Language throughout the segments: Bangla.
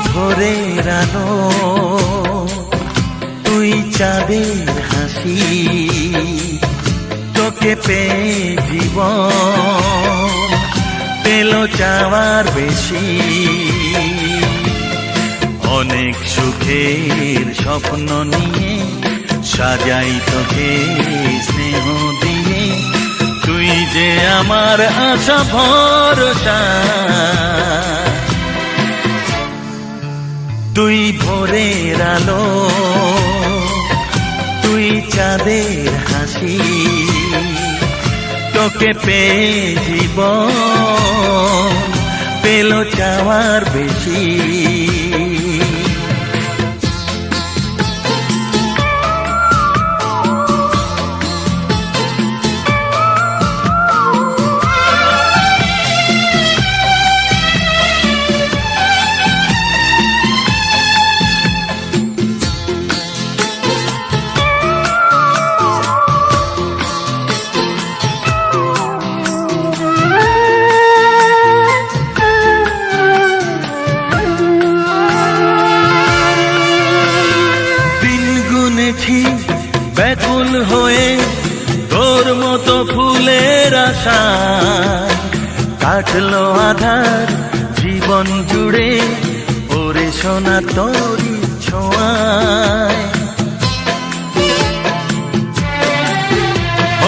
ভোরের আলো, তুই চাঁদের হাসি, তোকে পেয়ে জীবন পেল চাওয়ার বেশি। অনেক সুখের স্বপ্ন নিয়ে সাজাই তোকে স্নেহ দিয়ে, তুই যে আমার আশা ভরসা। তুই ভোরের আলো, তুই চাঁদের হাসি, তোকে পেয়ে জীবন পেল চাওয়ার বেশি। ব্যাকুল হয়ে তোর মতো ফুলের আশা, কাটলো আধার জীবন জুড়ে ওরে সোনা তোরি ছোঁয়ায়।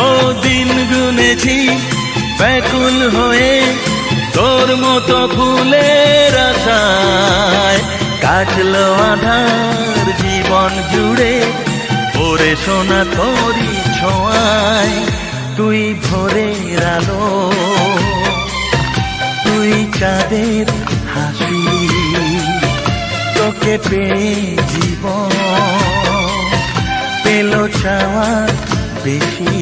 ও দিন গুনেছি ব্যাকুল হয়ে তোর মতো ফুলের আশায়, কাটলো আধার জীবন জুড়ে ওরে সোনা তোরি ছোঁয়ায়। তুই ভোরের আলো, তুই চাঁদের হাসি, তোকে পেয়ে জীবন পেল চাওয়ার বেশি।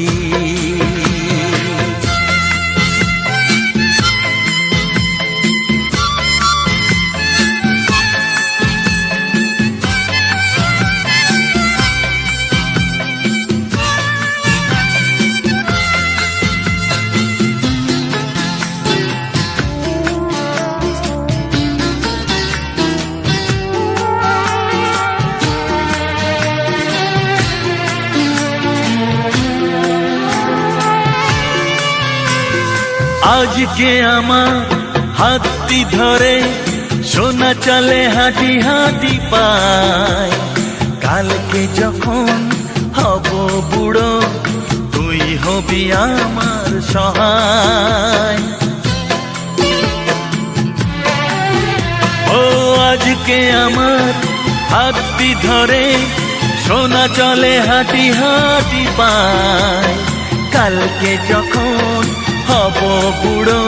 আজকে আমার হাতটি ধরে সোনা চলে হাঁটি হাঁটি পায়, কালকে যখন হব বুড়ো তুই হবি আমার সহায়। ও আজকে আমার হাতটি ধরে সোনা চলে হাঁটি হাঁটি পায়, কালকে যখন হব বুড়ো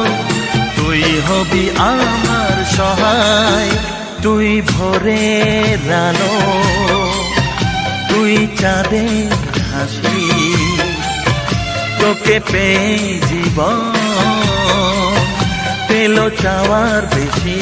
তুই হবি আমার সহায়। তুই ভোরের আলো, তুই চাঁদের হাসি, তোকে পেয়ে জীবন পেল চাওয়ার বেশি।